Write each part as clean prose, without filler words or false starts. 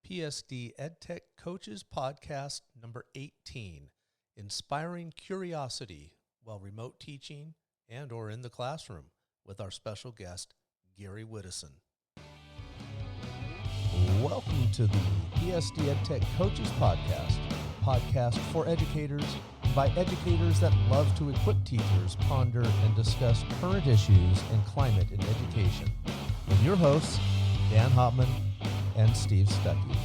PSD EdTech Coaches Podcast number 18, Inspiring Curiosity While Remote Teaching and or in the Classroom, with our special guest, Gary Widdison. Welcome to the PSD EdTech Coaches podcast for educators by educators that love to equip teachers, ponder, and discuss current issues and climate in education. With your hosts, Dan Hopman and Steve Stuckey.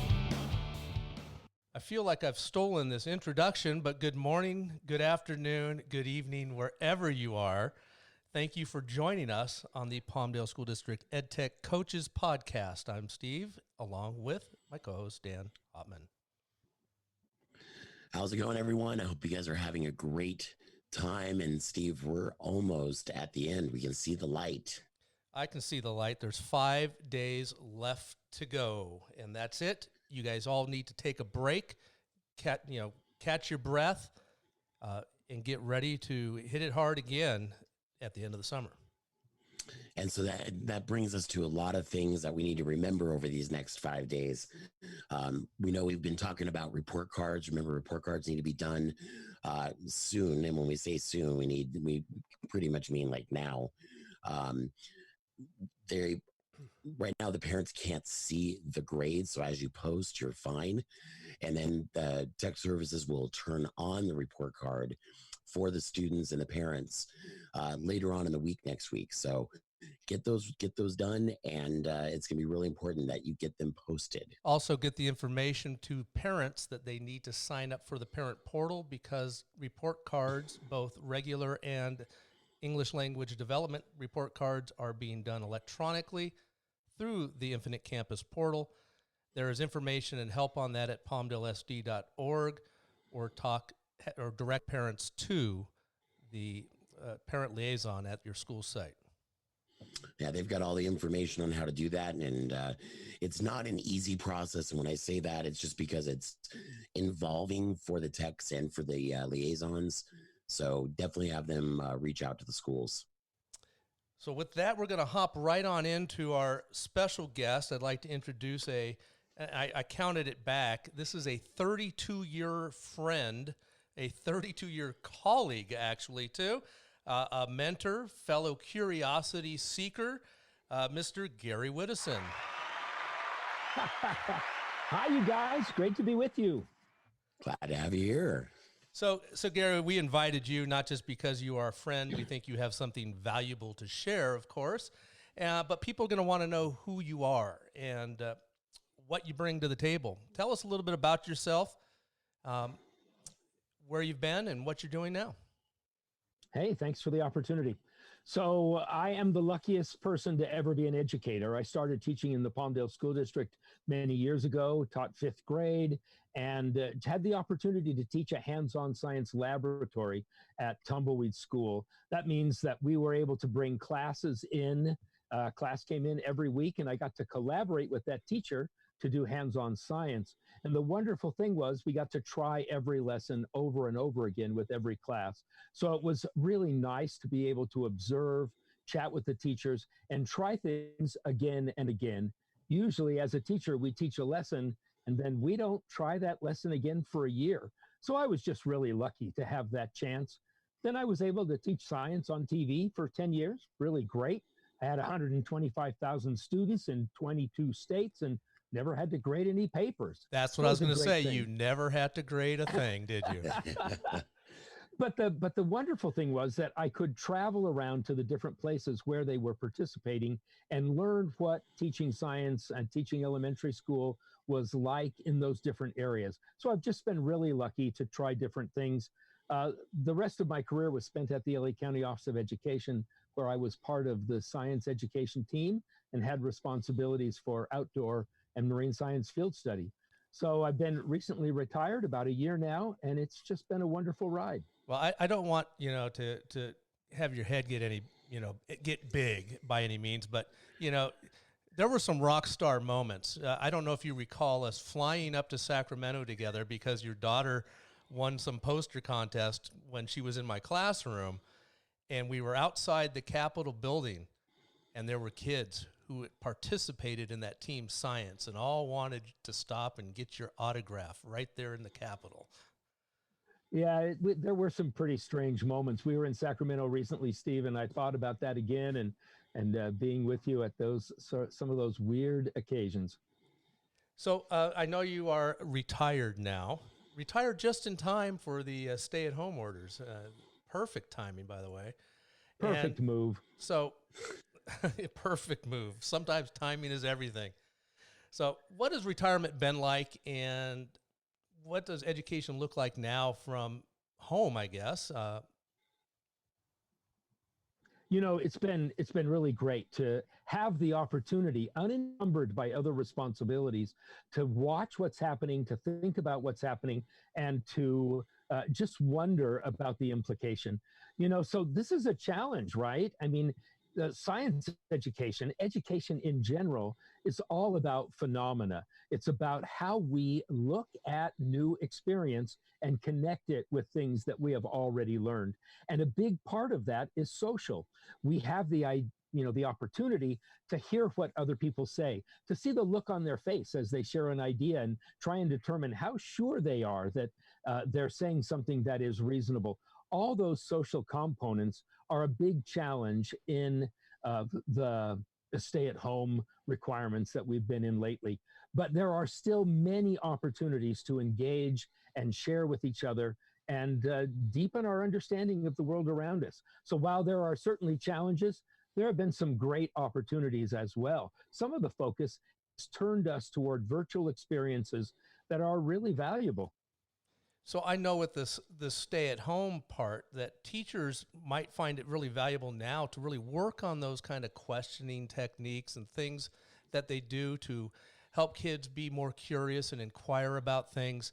I feel like I've stolen this introduction, but good morning, good afternoon, good evening, wherever you are. Thank you for joining us on the Palmdale School District EdTech Coaches Podcast. I'm Steve, along with my co-host, Dan Hopman. How's it going, everyone? I hope you guys are having a great time. And Steve, we're almost at the end. We can see the light. I can see the light. There's 5 days left to go, and that's it. You guys all need to take a break, catch your breath, and get ready to hit it hard again at the end of the summer. And so that brings us to a lot of things that we need to remember over these next 5 days. We know we've been talking about report cards. Remember, report cards need to be done soon. And when we say soon, we pretty much mean like now. Right now, the parents can't see the grades. So as you post, you're fine. And then the tech services will turn on the report card for the students and the parents later on in the week next week. So get those done, and it's going to be really important that you get them posted. Also, get the information to parents that they need to sign up for the parent portal, because report cards, both regular and English language development report cards, are being done electronically through the Infinite Campus portal. There is information and help on that at palmdalesd.org, or direct parents to the parent liaison at your school site. Yeah, they've got all the information on how to do that, and it's not an easy process. And when I say that, it's just because it's involving for the techs and for the liaisons. So definitely have them reach out to the schools. So with that, we're going to hop right on into our special guest. I'd like to introduce I counted it back. This is a 32-year friend, a 32-year colleague, actually, too. A mentor, fellow curiosity seeker, Mr. Gary Widdison. Hi, you guys. Great to be with you. Glad to have you here. So Gary, we invited you not just because you are a friend. We think you have something valuable to share, of course, but people are going to want to know who you are and what you bring to the table. Tell us a little bit about yourself, where you've been, and what you're doing now. Hey, thanks for the opportunity. So I am the luckiest person to ever be an educator. I started teaching in the Palmdale School District many years ago, taught 5th grade, and had the opportunity to teach a hands-on science laboratory at Tumbleweed School. That means that we were able to bring classes in. Class came in every week, and I got to collaborate with that teacher to do hands-on science. And the wonderful thing was we got to try every lesson over and over again with every class. So it was really nice to be able to observe, chat with the teachers, and try things again and again. Usually as a teacher, we teach a lesson and then we don't try that lesson again for a year. So I was just really lucky to have that chance. Then I was able to teach science on TV for 10 years, really great. I had 125,000 students in 22 states and never had to grade any papers. That's what I was going to say. You never had to grade a thing, did you? But the wonderful thing was that I could travel around to the different places where they were participating and learn what teaching science and teaching elementary school was like in those different areas. So I've just been really lucky to try different things. The rest of my career was spent at the LA County Office of Education, where I was part of the science education team and had responsibilities for outdoor and marine science field study. So I've been recently retired, about a year now, and it's just been a wonderful ride. Well, I don't want, to have your head get big by any means, but, there were some rock star moments. I don't know if you recall us flying up to Sacramento together because your daughter won some poster contest when she was in my classroom, and we were outside the Capitol building, and there were kids who participated in that team science and all wanted to stop and get your autograph right there in the Capitol. Yeah, there were some pretty strange moments. We were in Sacramento recently, Steve, and I thought about that again, and being with you at some of those weird occasions. So I know you are retired now. Retired just in time for the stay-at-home orders. Perfect timing, by the way. Perfect move. So, perfect move. Sometimes timing is everything. So, what has retirement been like, and what does education look like now from home, I guess? It's been really great to have the opportunity, unencumbered by other responsibilities, to watch what's happening, to think about what's happening, and to just wonder about the implication. So this is a challenge, right? I mean, the science education in general, is all about phenomena. It's about how we look at new experience and connect it with things that we have already learned. And a big part of that is social. We have the opportunity to hear what other people say, to see the look on their face as they share an idea and try and determine how sure they are that they're saying something that is reasonable. All those social components are a big challenge in the stay-at-home requirements that we've been in lately. But there are still many opportunities to engage and share with each other and deepen our understanding of the world around us. So while there are certainly challenges, there have been some great opportunities as well. Some of the focus has turned us toward virtual experiences that are really valuable. So I know with this stay-at-home part that teachers might find it really valuable now to really work on those kind of questioning techniques and things that they do to help kids be more curious and inquire about things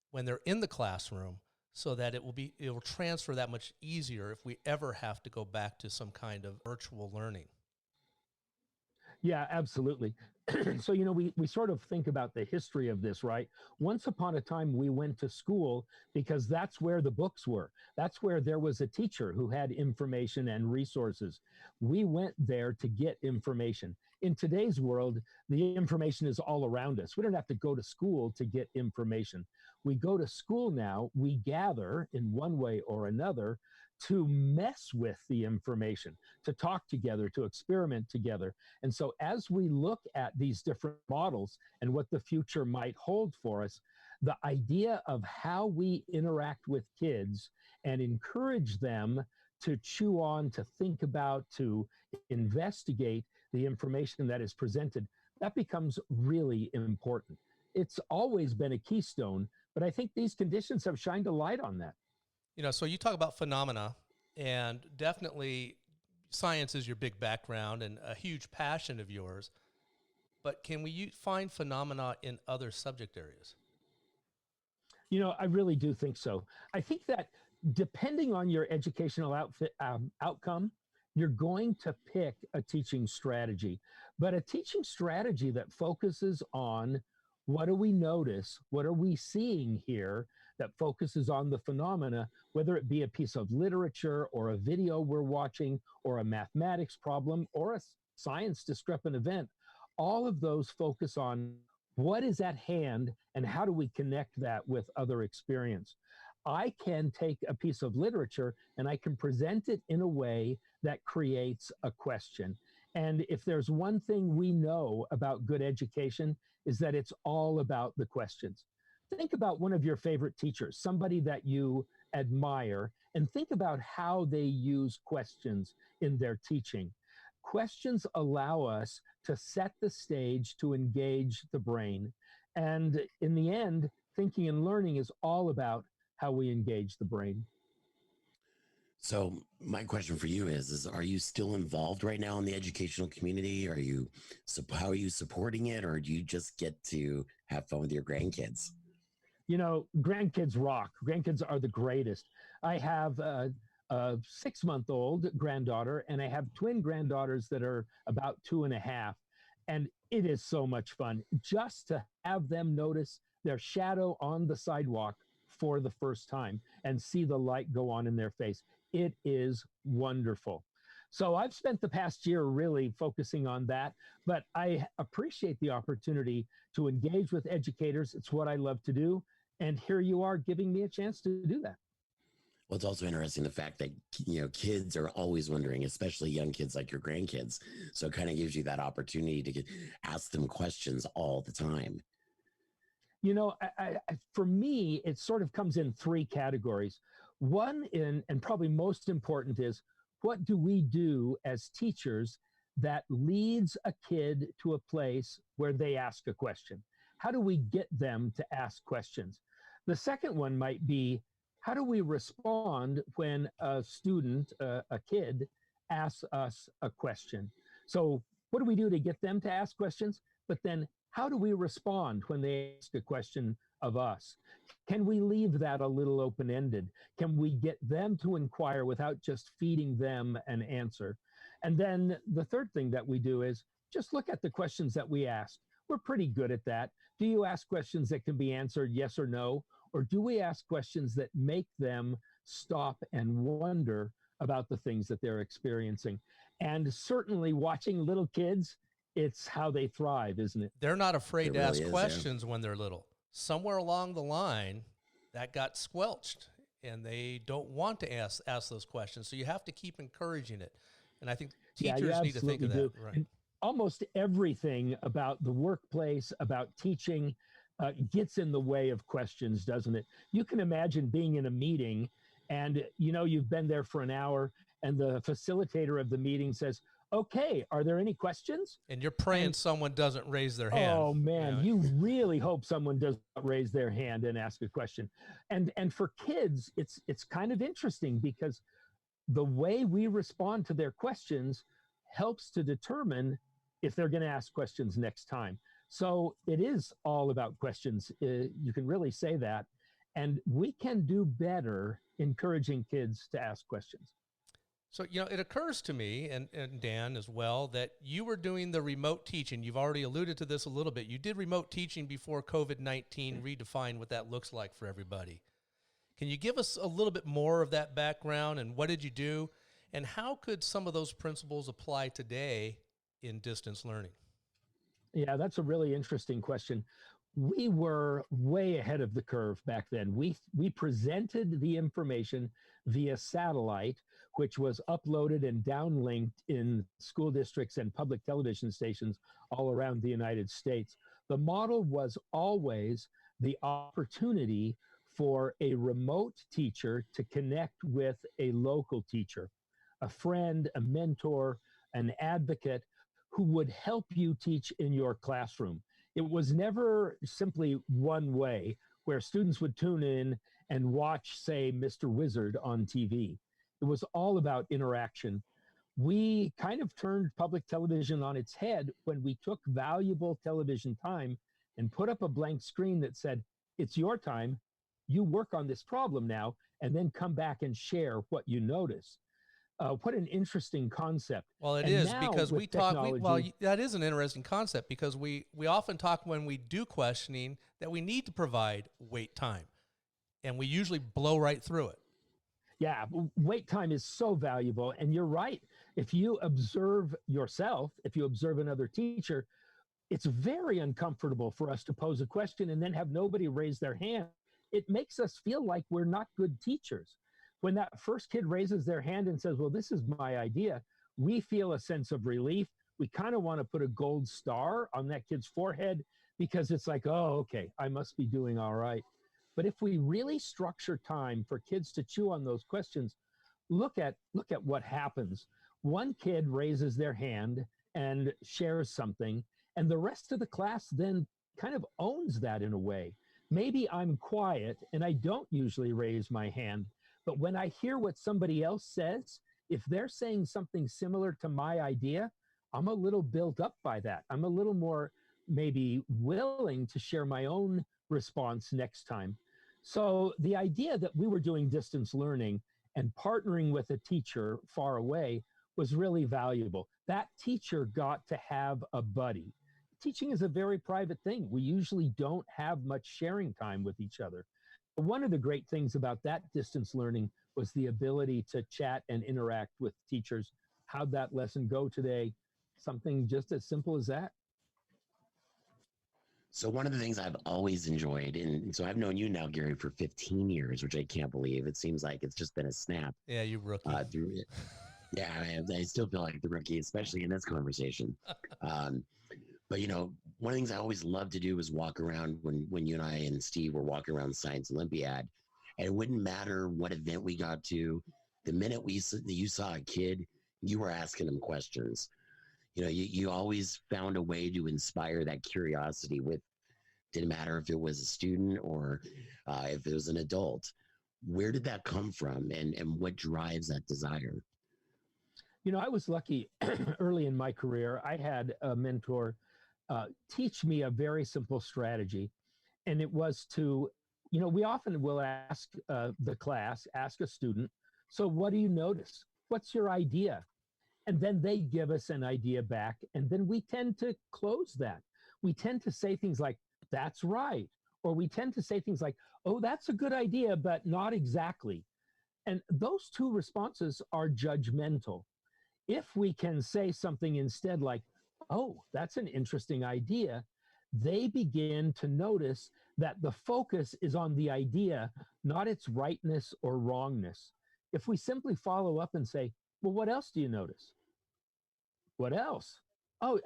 when they're in the classroom, so that it will transfer that much easier if we ever have to go back to some kind of virtual learning. Yeah, absolutely. So, we sort of think about the history of this, right? Once upon a time, we went to school because that's where the books were. That's where there was a teacher who had information and resources. We went there to get information. In today's world, the information is all around us. We don't have to go to school to get information. We go to school now, we gather in one way or another to mess with the information, to talk together, to experiment together. And so as we look at these different models and what the future might hold for us, the idea of how we interact with kids and encourage them to chew on, to think about, to investigate the information that is presented, that becomes really important. It's always been a keystone, but I think these conditions have shined a light on that. So you talk about phenomena, and definitely science is your big background and a huge passion of yours. But can we find phenomena in other subject areas? I really do think so. I think that depending on your educational outcome, you're going to pick a teaching strategy. But a teaching strategy that focuses on what do we notice, what are we seeing here, that focuses on the phenomena, whether it be a piece of literature or a video we're watching or a mathematics problem or a science discrepant event, all of those focus on what is at hand and how do we connect that with other experience. I can take a piece of literature and I can present it in a way that creates a question. And if there's one thing we know about good education, is that it's all about the questions. Think about one of your favorite teachers, somebody that you admire, and think about how they use questions in their teaching. Questions allow us to set the stage to engage the brain. And in the end, thinking and learning is all about how we engage the brain. So my question for you is are you still involved right now in the educational community? How are you supporting it, or do you just get to have fun with your grandkids? Grandkids rock. Grandkids are the greatest. I have a 6-month-old granddaughter, and I have twin granddaughters that are about 2.5. And it is so much fun just to have them notice their shadow on the sidewalk for the first time and see the light go on in their face. It is wonderful. So I've spent the past year really focusing on that, but I appreciate the opportunity to engage with educators. It's what I love to do. And here you are giving me a chance to do that. Well, it's also interesting the fact that, kids are always wondering, especially young kids like your grandkids. So it kind of gives you that opportunity to ask them questions all the time. For me, it sort of comes in three categories. One, and probably most important, is what do we do as teachers that leads a kid to a place where they ask a question? How do we get them to ask questions? The second one might be, how do we respond when a student, a kid, asks us a question? So what do we do to get them to ask questions? But then how do we respond when they ask a question of us? Can we leave that a little open-ended? Can we get them to inquire without just feeding them an answer? And then the third thing that we do is just look at the questions that we ask. We're pretty good at that. Do you ask questions that can be answered yes or no? Or do we ask questions that make them stop and wonder about the things that they're experiencing? And certainly watching little kids, it's how they thrive, isn't it? They're not afraid to really ask is, questions when they're little. Somewhere along the line, that got squelched, and they don't want to ask those questions. So you have to keep encouraging it. And I think teachers need to think of that. Right. And almost everything about the workplace, about teaching, gets in the way of questions, doesn't it? You can imagine being in a meeting and you've been there for an hour and the facilitator of the meeting says, okay, are there any questions? And you're praying someone doesn't raise their hand. Oh man, you really hope someone does not raise their hand and ask a question. And for kids, it's kind of interesting because the way we respond to their questions helps to determine if they're going to ask questions next time. So it is all about questions. You can really say that. And we can do better encouraging kids to ask questions. So, it occurs to me, and Dan as well, that you were doing the remote teaching. You've already alluded to this a little bit. You did remote teaching before COVID-19 redefined what that looks like for everybody. Can you give us a little bit more of that background, and what did you do? And how could some of those principles apply today in distance learning? Yeah, that's a really interesting question. We were way ahead of the curve back then. We presented the information via satellite, which was uploaded and downlinked in school districts and public television stations all around the United States. The model was always the opportunity for a remote teacher to connect with a local teacher, a friend, a mentor, an advocate who would help you teach in your classroom. It was never simply one way where students would tune in and watch, say, Mr. Wizard on TV. It was all about interaction. We kind of turned public television on its head when we took valuable television time and put up a blank screen that said, it's your time, you work on this problem now, and then come back and share what you notice. What an interesting concept. Well, it is because we talk, that is an interesting concept because we often talk when we do questioning that we need to provide wait time, and we usually blow right through it. Yeah, wait time is so valuable, and you're right. If you observe yourself, if you observe another teacher, it's very uncomfortable for us to pose a question and then have nobody raise their hand. It makes us feel like we're not good teachers. When that first kid raises their hand and says, well, this is my idea, we feel a sense of relief. We kind of want to put a gold star on that kid's forehead because it's like, oh, okay, I must be doing all right. But if we really structure time for kids to chew on those questions, look at what happens. One kid raises their hand and shares something, and the rest of the class then kind of owns that in a way. Maybe I'm quiet and I don't usually raise my hand, but when I hear what somebody else says, if they're saying something similar to my idea, I'm a little built up by that. I'm a little more maybe willing to share my own response next time. So the idea that we were doing distance learning and partnering with a teacher far away was really valuable. That teacher got to have a buddy. Teaching is a very private thing. We usually don't have much sharing time with each other. One of the great things about that distance learning was the ability to chat and interact with teachers how'd that lesson go today? Something just as simple as that. So one of the things I've always enjoyed, and so I've known you now, Gary, for 15 years, which I can't believe. It seems like it's just been a snap. Yeah, you rookie. Through it. Yeah, I still feel like the rookie, especially in this conversation. But one of the things I always loved to do was walk around when you and I and Steve were walking around the Science Olympiad, and it wouldn't matter what event we got to. The minute you saw a kid, you were asking them questions. You always found a way to inspire that curiosity didn't matter if it was a student or if it was an adult. Where did that come from, and what drives that desire? I was lucky early in my career. I had a mentor teach me a very simple strategy, and it was to, we often will ask the class, ask a student, so what do you notice? What's your idea? And then they give us an idea back, and then we tend to close that. We tend to say things like, that's right. Or we tend to say things like, oh, that's a good idea, but not exactly. And those two responses are judgmental. If we can say something instead like, oh, that's an interesting idea, they begin to notice that the focus is on the idea, not its rightness or wrongness. If we simply follow up and say, well, what else do you notice? What else? Oh,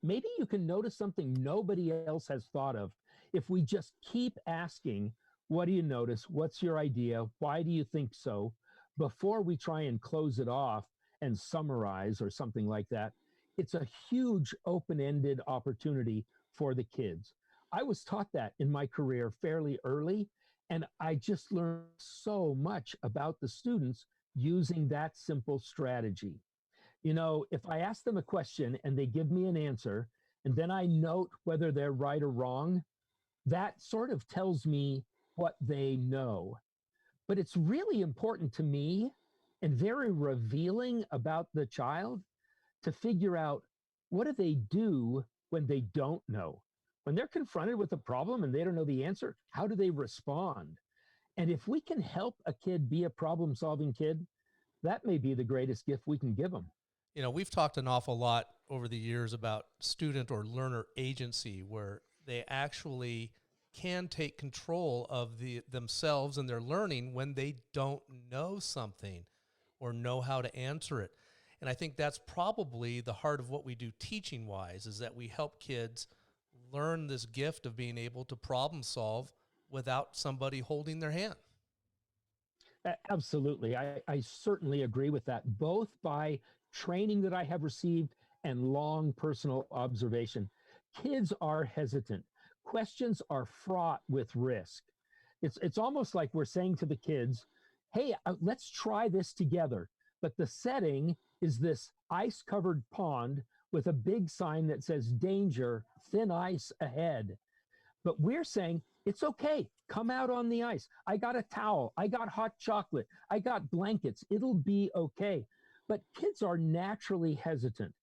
maybe you can notice something nobody else has thought of. If we just keep asking, what do you notice? What's your idea? Why do you think so? Before we try and close it off and summarize or something like that, it's a huge open-ended opportunity for the kids. I was taught that in my career fairly early, and I just learned so much about the students using that simple strategy. If I ask them a question and they give me an answer, and then I note whether they're right or wrong, that sort of tells me what they know. But it's really important to me and very revealing about the child to figure out, what do they do when they don't know? When they're confronted with a problem and they don't know the answer, how do they respond? And if we can help a kid be a problem-solving kid, that may be the greatest gift we can give them. We've talked an awful lot over the years about student or learner agency, where they actually can take control of themselves and their learning when they don't know something or know how to answer it. And I think that's probably the heart of what we do teaching-wise, is that we help kids learn this gift of being able to problem solve without somebody holding their hand. Absolutely. I certainly agree with that, both by training that I have received and long personal observation. Kids are hesitant. Questions are fraught with risk. It's almost like we're saying to the kids, hey, let's try this together. But the setting is this ice-covered pond with a big sign that says danger, thin ice ahead. But we're saying, it's okay, come out on the ice. I got a towel, I got hot chocolate, I got blankets, it'll be okay. But kids are naturally hesitant.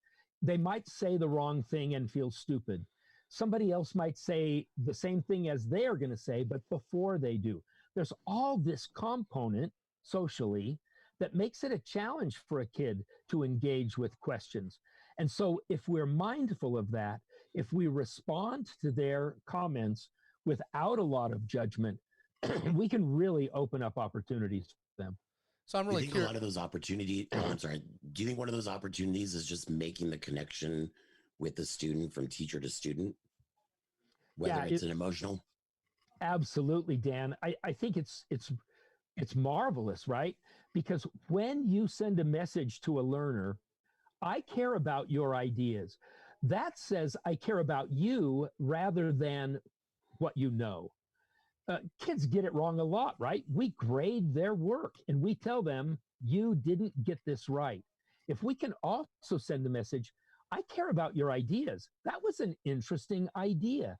They might say the wrong thing and feel stupid. Somebody else might say the same thing as they are going to say, but before they do. There's all this component socially that makes it a challenge for a kid to engage with questions. And so if we're mindful of that, if we respond to their comments without a lot of judgment, we can really open up opportunities for them. So I'm really curious. A lot of those opportunities, I'm sorry, do you think one of those opportunities is just making the connection with the student from teacher to student, whether it's an emotional? Absolutely, Dan. I think it's marvelous, right? Because when you send a message to a learner, I care about your ideas. That says I care about you rather than what you know. Kids get it wrong a lot, right? We grade their work and we tell them, you didn't get this right. If we can also send the message, I care about your ideas. That was an interesting idea.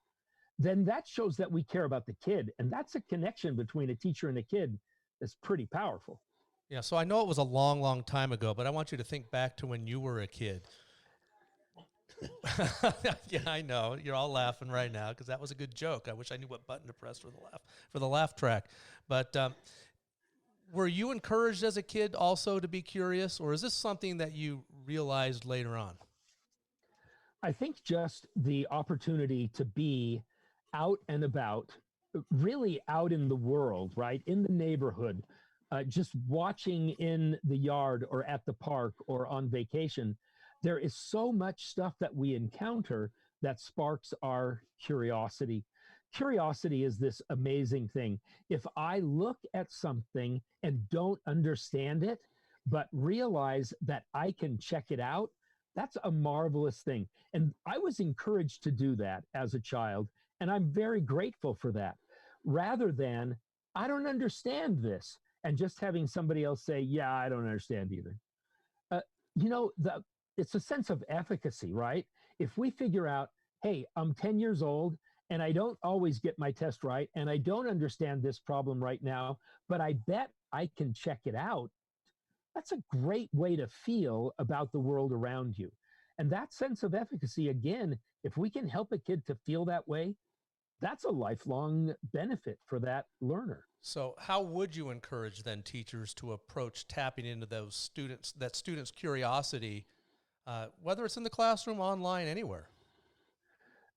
Then that shows that we care about the kid. And that's a connection between a teacher and a kid that's pretty powerful. Yeah, so I know it was a long, long time ago, but I want you to think back to when you were a kid. Yeah, I know. You're all laughing right now because that was a good joke. I wish I knew what button to press for the laugh track. But Were you encouraged as a kid also to be curious, or is this something that you realized later on? I think just the opportunity to be out and about, really out in the world, right? In the neighborhood, just watching in the yard or at the park or on vacation, there is so much stuff that we encounter that sparks our curiosity. Curiosity is this amazing thing. If I look at something and don't understand it, but realize that I can check it out, that's a marvelous thing. And I was encouraged to do that as a child, and I'm very grateful for that, rather than, I don't understand this, and just having somebody else say, yeah, I don't understand either. Uh, it's a sense of efficacy, right? If we figure out, hey, I'm 10 years old, and I don't always get my test right, and I don't understand this problem right now, but I bet I can check it out. That's a great way to feel about the world around you. And that sense of efficacy, again, if we can help a kid to feel that way, that's a lifelong benefit for that learner. So how would you encourage then teachers to approach tapping into that students' curiosity, whether it's in the classroom, online, anywhere?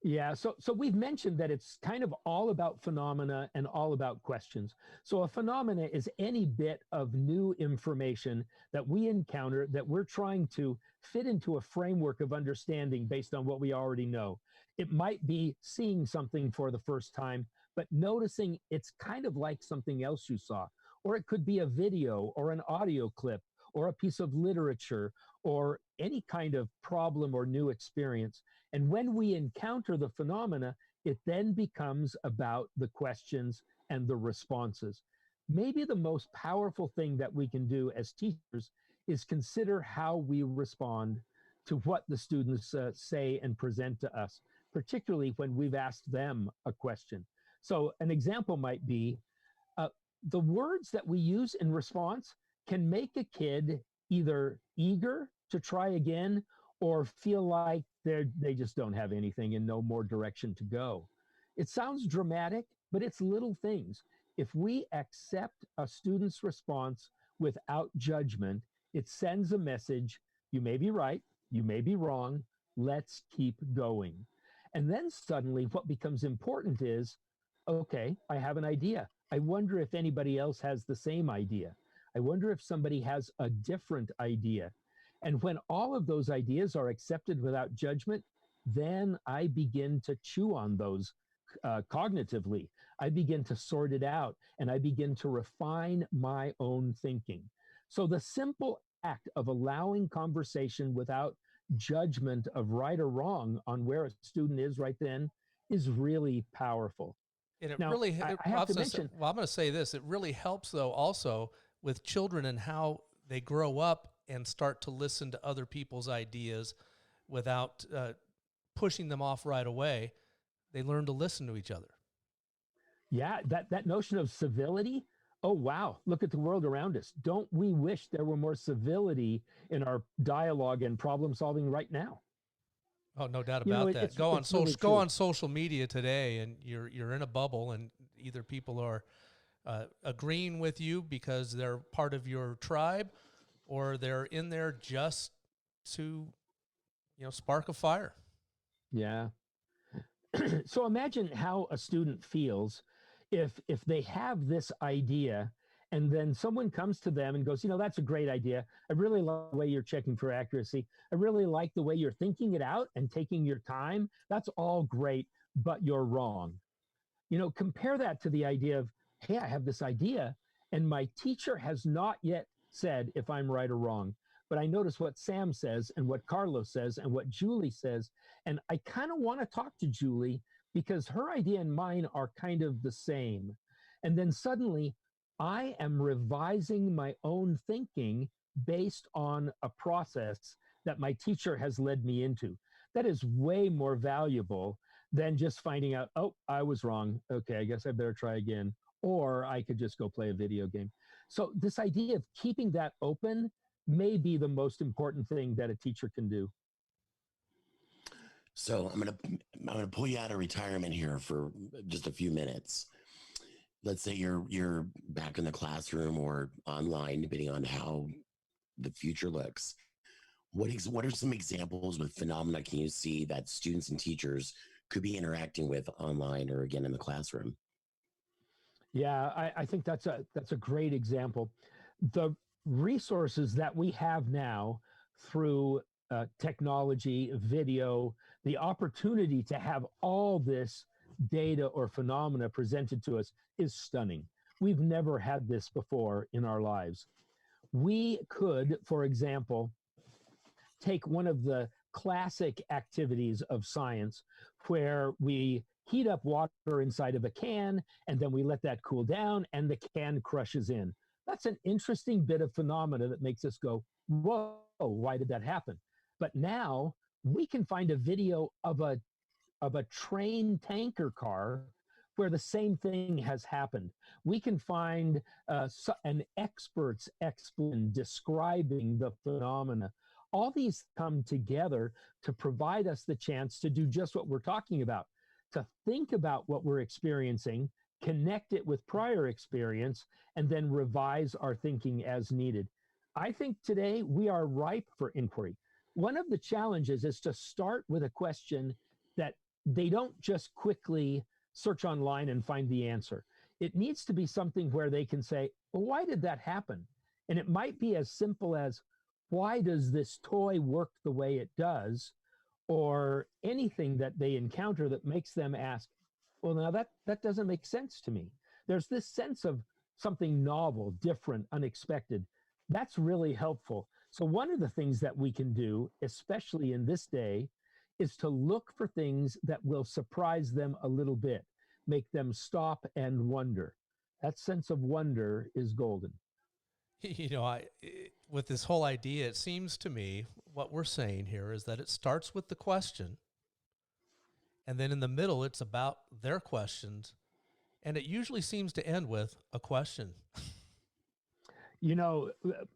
Yeah, so we've mentioned that it's kind of all about phenomena and all about questions. So a phenomena is any bit of new information that we encounter that we're trying to fit into a framework of understanding based on what we already know. It might be seeing something for the first time, but noticing it's kind of like something else you saw. Or it could be a video or an audio clip or a piece of literature or any kind of problem or new experience. And when we encounter the phenomena, it then becomes about the questions and the responses. Maybe the most powerful thing that we can do as teachers is consider how we respond to what the students say and present to us, particularly when we've asked them a question. So an example might be the words that we use in response can make a kid either eager to try again or feel like they just don't have anything and no more direction to go. It sounds dramatic, but it's little things. If we accept a student's response without judgment, it sends a message, you may be right, you may be wrong, let's keep going. And then suddenly what becomes important is, okay, I have an idea. I wonder if anybody else has the same idea. I wonder if somebody has a different idea. And when all of those ideas are accepted without judgment, then I begin to chew on those cognitively. I begin to sort it out, and I begin to refine my own thinking. So the simple act of allowing conversation without judgment of right or wrong on where a student is right then is really powerful. And it Now, really, I have to mention, I'm going to say this, it really helps though also with children and how they grow up and start to listen to other people's ideas without pushing them off right away. They learn to listen to each other. yeah, that notion of civility. Oh, wow, look at the world around us. Don't we wish there were more civility in our dialogue and problem solving right now? Oh, no doubt about that. Go on social media today, and you're in a bubble, and either people are agreeing with you because they're part of your tribe, or they're in there just to, spark a fire. Yeah. So imagine how a student feels if they have this idea and then someone comes to them and goes, that's a great idea. I really like the way you're checking for accuracy. I really like the way you're thinking it out and taking your time. That's all great, but you're wrong. Compare that to the idea of, hey, I have this idea and my teacher has not yet said if I'm right or wrong. But I notice what Sam says and what Carlos says and what Julie says. And I kind of want to talk to Julie because her idea and mine are kind of the same. And then suddenly I am revising my own thinking based on a process that my teacher has led me into. That is way more valuable than just finding out, oh, I was wrong. Okay, I guess I better try again. Or I could just go play a video game. So this idea of keeping that open may be the most important thing that a teacher can do. So I'm gonna pull you out of retirement here for just a few minutes. let's say you're back in the classroom or online, depending on how the future looks. What are some examples with phenomena can you see that students and teachers could be interacting with online or again in the classroom? Yeah, I think that's a great example. The resources that we have now through technology, video, the opportunity to have all this data or phenomena presented to us is stunning. We've never had this before in our lives. We could, for example, take one of the classic activities of science where we heat up water inside of a can and then we let that cool down and the can crushes in. That's an interesting bit of phenomena that makes us go, whoa, why did that happen? But now we can find a video of a train tanker car where the same thing has happened. We can find an expert's explanation describing the phenomena. All these come together to provide us the chance to do just what we're talking about, to think about what we're experiencing, connect it with prior experience, and then revise our thinking as needed. I think today we are ripe for inquiry. One of the challenges is to start with a question that they don't just quickly search online and find the answer. It needs to be something where they can say, well, why did that happen? And it might be as simple as, why does this toy work the way it does? Or anything that they encounter that makes them ask, well, now that doesn't make sense to me. There's this sense of something novel, different, unexpected. That's really helpful. So one of the things that we can do, especially in this day, is to look for things that will surprise them a little bit, make them stop and wonder. That sense of wonder is golden. You know, with this whole idea, it seems to me what we're saying here is that it starts with the question, and then in the middle, it's about their questions, and it usually seems to end with a question. You know,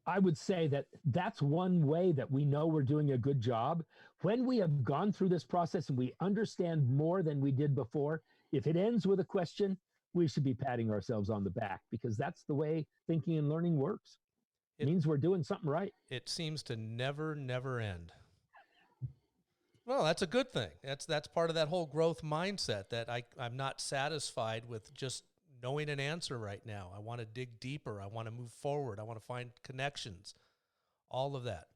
I would say that that's one way that we know we're doing a good job. When we have gone through this process and we understand more than we did before, if it ends with a question, we should be patting ourselves on the back because that's the way thinking and learning works. It means we're doing something right. It seems to never end. Well, that's a good thing. That's part of that whole growth mindset that I'm not satisfied with just knowing an answer right now. I want to dig deeper. I want to move forward. I want to find connections, all of that.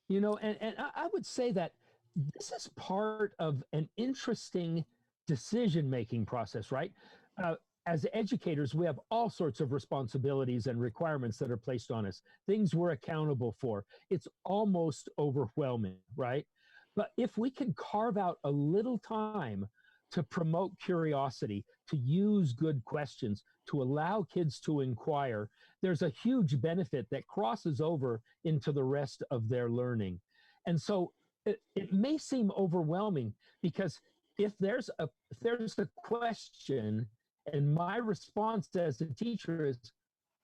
You know, and I would say that this is part of an interesting decision-making process, right? As educators, we have all sorts of responsibilities and requirements that are placed on us, things we're accountable for. It's almost overwhelming, right? But if we can carve out a little time to promote curiosity, to use good questions, to allow kids to inquire, there's a huge benefit that crosses over into the rest of their learning. And so it may seem overwhelming because if there's a question and my response as a teacher is,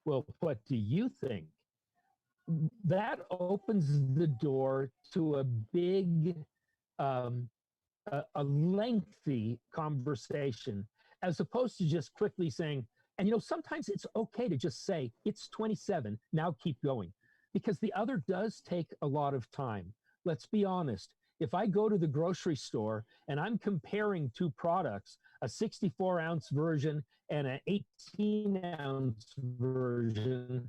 well, what do you think? That opens the door to a big a lengthy conversation, as opposed to just quickly saying, and you know, sometimes it's okay to just say, it's 27, now keep going, because the other does take a lot of time. Let's be honest. If I go to the grocery store and I'm comparing two products, a 64-ounce version and an 18-ounce version,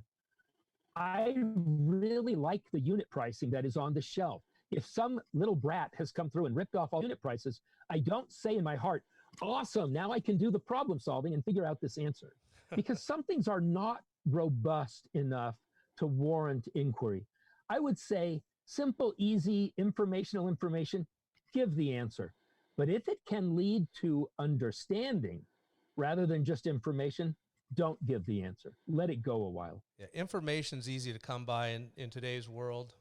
I really like the unit pricing that is on the shelf. If some little brat has come through and ripped off all unit prices, I don't say in my heart, awesome, now I can do the problem solving and figure out this answer. Because some things are not robust enough to warrant inquiry. I would say simple, easy, informational information, give the answer. But if it can lead to understanding rather than just information, don't give the answer. Let it go a while. Yeah, information's easy to come by in today's world.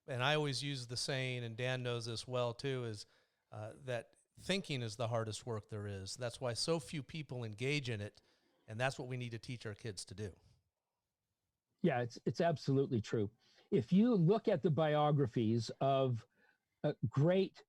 And I always use the saying, and Dan knows this well too, is that thinking is the hardest work there is. That's why so few people engage in it, and that's what we need to teach our kids to do. Yeah, it's absolutely true. If you look at the biographies of great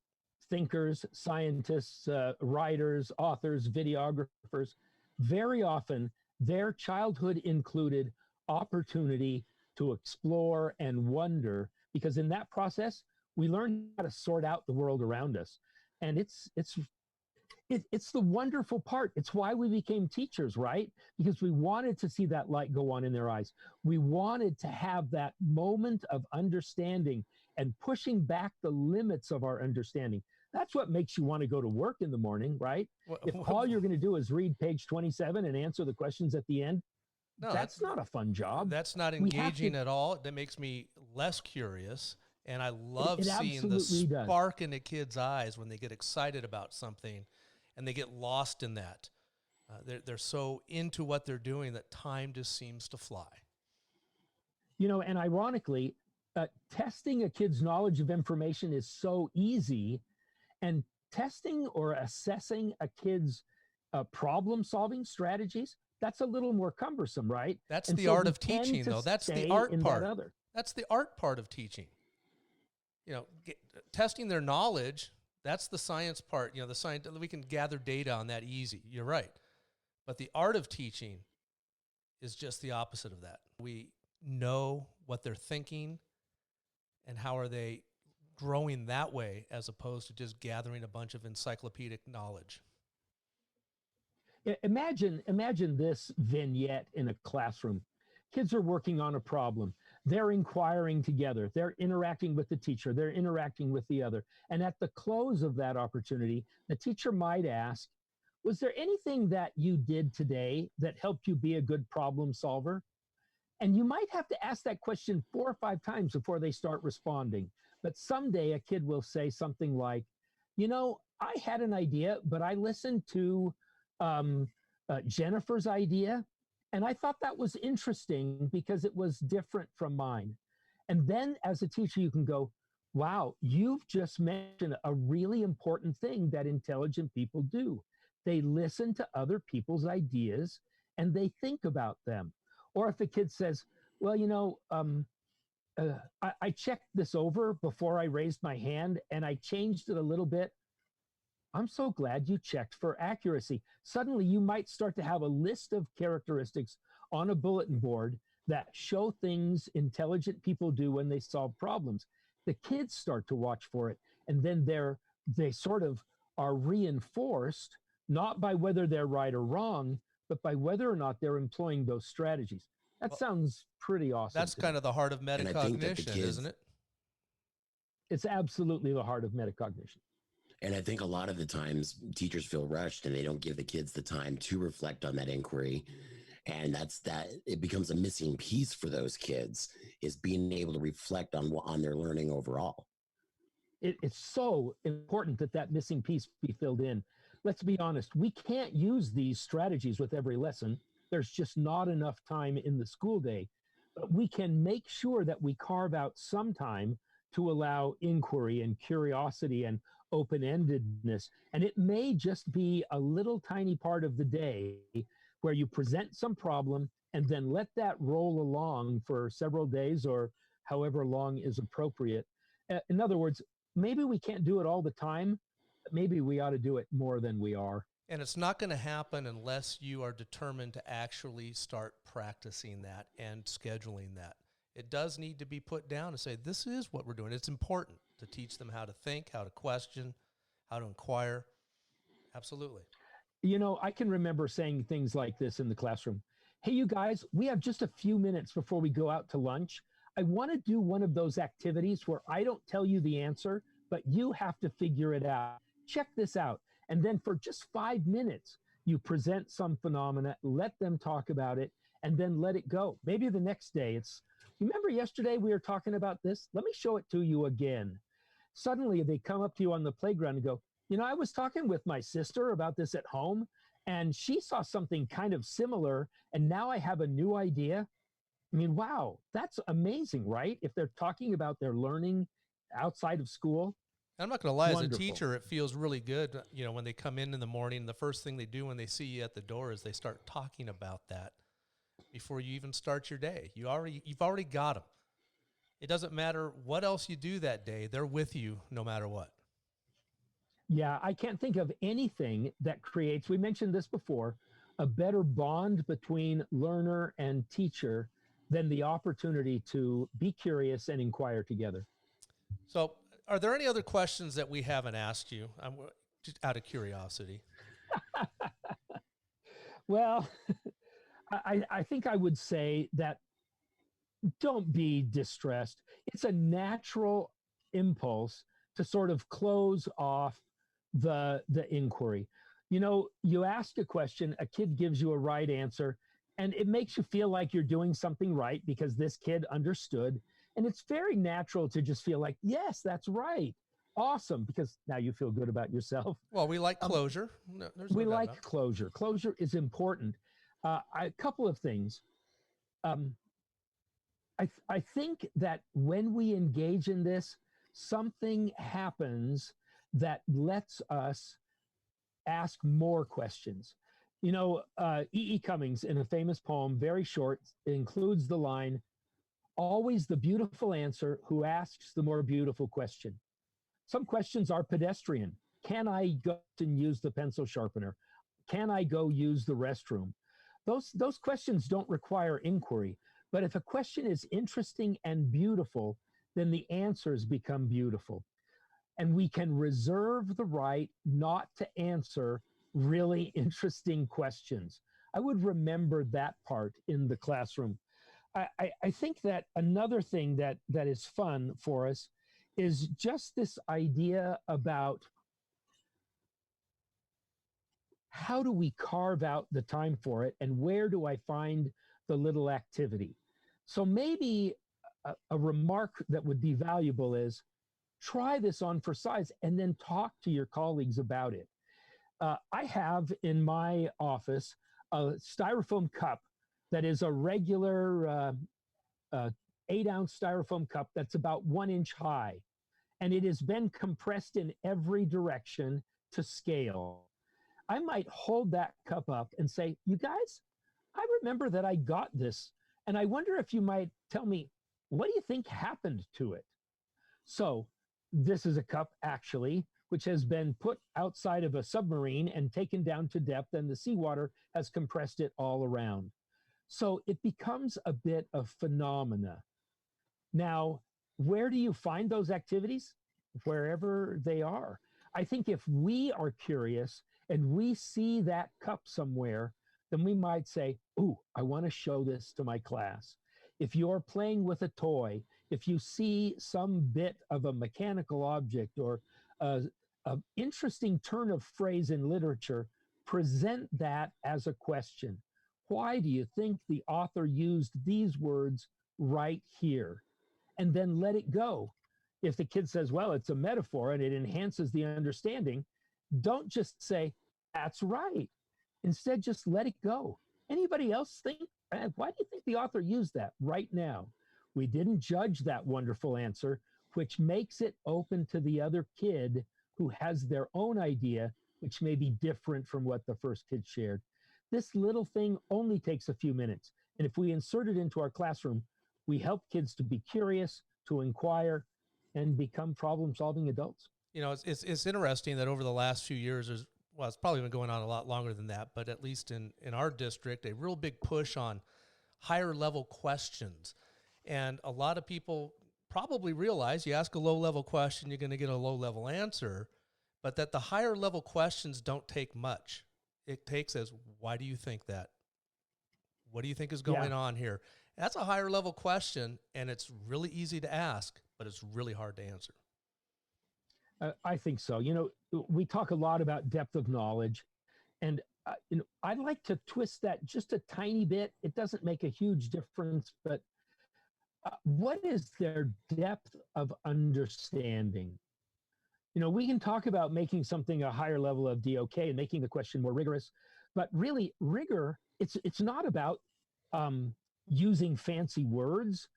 thinkers, scientists, writers, authors, videographers, very often their childhood included opportunity to explore and wonder, because in that process, we learn how to sort out the world around us. And it's the wonderful part. It's why we became teachers, right? Because we wanted to see that light go on in their eyes. We wanted to have that moment of understanding and pushing back the limits of our understanding. That's what makes you want to go to work in the morning, right? If all you're going to do is read page 27 and answer the questions at the end, no, that's not a fun job. That's not engaging at all. That makes me less curious. And I love seeing the spark in a kid's eyes when they get excited about something and they get lost in that. They're so into what they're doing that time just seems to fly. You know, and ironically, testing a kid's knowledge of information is so easy, and testing or assessing a kid's problem-solving strategies, that's a little more cumbersome, right? That's the art of teaching, though. That's the art part. That's the art part of teaching. You know, testing their knowledge, that's the science part. You know, the science, we can gather data on that easy. You're right. But the art of teaching is just the opposite of that. We know what they're thinking and how are they growing that way, as opposed to just gathering a bunch of encyclopedic knowledge. Imagine this vignette in a classroom. Kids are working on a problem. They're inquiring together. They're interacting with the teacher. They're interacting with the other. And at the close of that opportunity, the teacher might ask, was there anything that you did today that helped you be a good problem solver? And you might have to ask that question 4 or 5 times before they start responding. But someday a kid will say something like, you know, I had an idea, but I listened to Jennifer's idea, and I thought that was interesting because it was different from mine. And then as a teacher, you can go, wow, you've just mentioned a really important thing that intelligent people do. They listen to other people's ideas and they think about them. Or if a kid says, well, you know, I checked this over before I raised my hand and I changed it a little bit. I'm so glad you checked for accuracy. Suddenly you might start to have a list of characteristics on a bulletin board that show things intelligent people do when they solve problems. The kids start to watch for it, and then they sort of are reinforced, not by whether they're right or wrong, but by whether or not they're employing those strategies. That sounds pretty awesome. That's kind of the heart of metacognition, isn't it? It's absolutely the heart of metacognition. And I think a lot of the times teachers feel rushed and they don't give the kids the time to reflect on that inquiry. And it becomes a missing piece for those kids, is being able to reflect on their learning overall. It's so important that missing piece be filled in. Let's be honest, we can't use these strategies with every lesson. There's just not enough time in the school day. But we can make sure that we carve out some time to allow inquiry and curiosity and open-endedness. And it may just be a little tiny part of the day where you present some problem and then let that roll along for several days or however long is appropriate. In other words, maybe we can't do it all the time, but maybe we ought to do it more than we are. And it's not going to happen unless you are determined to actually start practicing that and scheduling that. It does need to be put down and say, this is what we're doing. It's important to teach them how to think, how to question, how to inquire. Absolutely. You know, I can remember saying things like this in the classroom. Hey, you guys, we have just a few minutes before we go out to lunch. I want to do one of those activities where I don't tell you the answer, but you have to figure it out. Check this out. And then for just 5 minutes, you present some phenomena, let them talk about it, and then let it go. Maybe the next day remember yesterday we were talking about this? Let me show it to you again. Suddenly they come up to you on the playground and go, you know, I was talking with my sister about this at home, and she saw something kind of similar, and now I have a new idea. I mean, wow, that's amazing, right? If they're talking about their learning outside of school. I'm not going to lie, as a teacher, it feels really good, you know, when they come in the morning, the first thing they do when they see you at the door is they start talking about that before you even start your day. You've already got them. It doesn't matter what else you do that day. They're with you no matter what. Yeah, I can't think of anything that creates, we mentioned this before, a better bond between learner and teacher than the opportunity to be curious and inquire together. So, are there any other questions that we haven't asked you? I'm just out of curiosity. Well, I think I would say that don't be distressed. It's a natural impulse to sort of close off the inquiry. You know, you ask a question, a kid gives you a right answer, and it makes you feel like you're doing something right because this kid understood. And it's very natural to just feel like, yes, that's right. Awesome, because now you feel good about yourself. Well, we like closure. We like closure. Closure is important. A couple of things. I think that when we engage in this, something happens that lets us ask more questions. You know, E. Cummings, in a famous poem, very short, includes the line, always the beautiful answer who asks the more beautiful question. Some questions are pedestrian. Can I go and use the pencil sharpener? Can I go use the restroom? Those questions don't require inquiry. But if a question is interesting and beautiful, then the answers become beautiful. And we can reserve the right not to answer really interesting questions. I would remember that part in the classroom. I think that another thing that is fun for us is just this idea about how do we carve out the time for it and where do I find the little activity? So maybe a remark that would be valuable is try this on for size and then talk to your colleagues about it. I have in my office a styrofoam cup that is a regular 8-ounce styrofoam cup that's about 1 inch high. And it has been compressed in every direction to scale. I might hold that cup up and say, you guys, I remember that I got this. And I wonder if you might tell me, what do you think happened to it? So this is a cup, actually, which has been put outside of a submarine and taken down to depth, and the seawater has compressed it all around. So it becomes a bit of phenomena. Now, where do you find those activities? Wherever they are. I think if we are curious and we see that cup somewhere, then we might say, ooh, I want to show this to my class. If you're playing with a toy, if you see some bit of a mechanical object or an interesting turn of phrase in literature, present that as a question. Why do you think the author used these words right here? And then let it go. If the kid says, well, it's a metaphor and it enhances the understanding, don't just say, that's right. Instead, just let it go. Anybody else think, why do you think the author used that right now? We didn't judge that wonderful answer, which makes it open to the other kid who has their own idea, which may be different from what the first kid shared. This little thing only takes a few minutes. And if we insert it into our classroom, we help kids to be curious, to inquire, and become problem-solving adults. You know, it's interesting that over the last few years, well, it's probably been going on a lot longer than that, but at least in our district, a real big push on higher level questions. And a lot of people probably realize you ask a low level question, you're going to get a low level answer, but that the higher level questions don't take much. It takes as, why do you think that? What do you think is going on here? That's a higher level question, and it's really easy to ask, but it's really hard to answer. I think so. You know, we talk a lot about depth of knowledge, and you know, I'd like to twist that just a tiny bit. It doesn't make a huge difference, but what is their depth of understanding? You know, we can talk about making something a higher level of DOK and making the question more rigorous, but really rigor, it's not about using fancy words.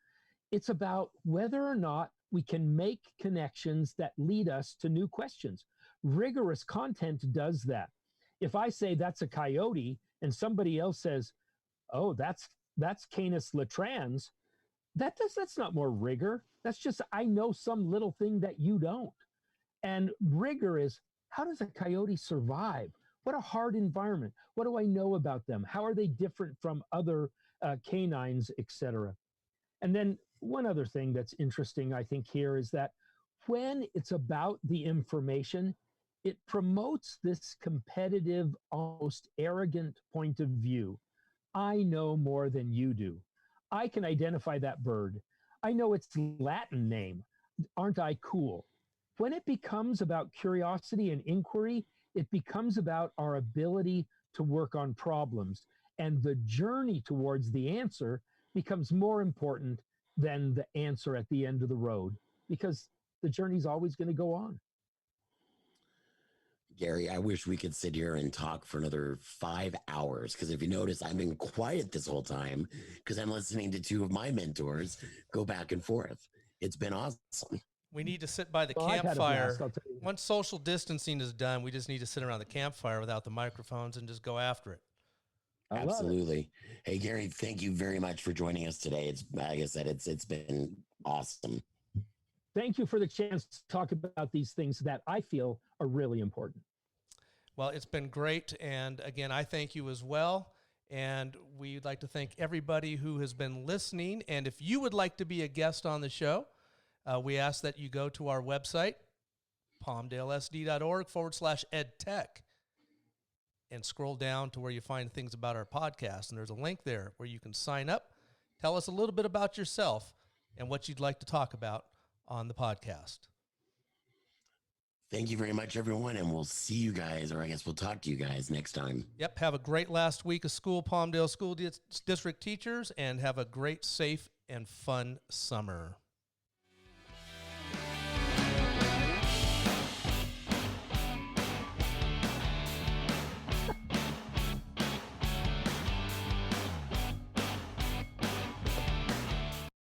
It's about whether or not we can make connections that lead us to new questions. Rigorous content does that. If I say that's a coyote and somebody else says, oh, that's Canis latrans, that's not more rigor. That's just, I know some little thing that you don't. And rigor is, how does a coyote survive? What a hard environment. What do I know about them? How are they different from other canines, etc.? And then one other thing that's interesting, I think, here is that when it's about the information, it promotes this competitive, almost arrogant point of view. I know more than you do. I can identify that bird. I know its Latin name. Aren't I cool? When it becomes about curiosity and inquiry, it becomes about our ability to work on problems. And the journey towards the answer becomes more important than the answer at the end of the road, because the journey's always going to go on. Gary, I wish we could sit here and talk for another 5 hours, because if you notice, I've been quiet this whole time because I'm listening to two of my mentors go back and forth. It's been awesome. We need to sit by the Well, I've had a campfire. blast, I'll tell you. Once social distancing is done, we just need to sit around the campfire without the microphones and just go after it. I love it. Absolutely. Hey, Gary, thank you very much for joining us today. It's, like I said, it's been awesome. Thank you for the chance to talk about these things that I feel are really important. Well, it's been great. And again, I thank you as well. And we'd like to thank everybody who has been listening. And if you would like to be a guest on the show, we ask that you go to our website, palmdalesd.org/edtech, and scroll down to where you find things about our podcast. And there's a link there where you can sign up, tell us a little bit about yourself and what you'd like to talk about on the podcast. Thank you very much, everyone, and we'll see you guys, or I guess we'll talk to you guys next time. Yep. Have a great last week of school, Palmdale School District teachers, and have a great, safe, and fun summer.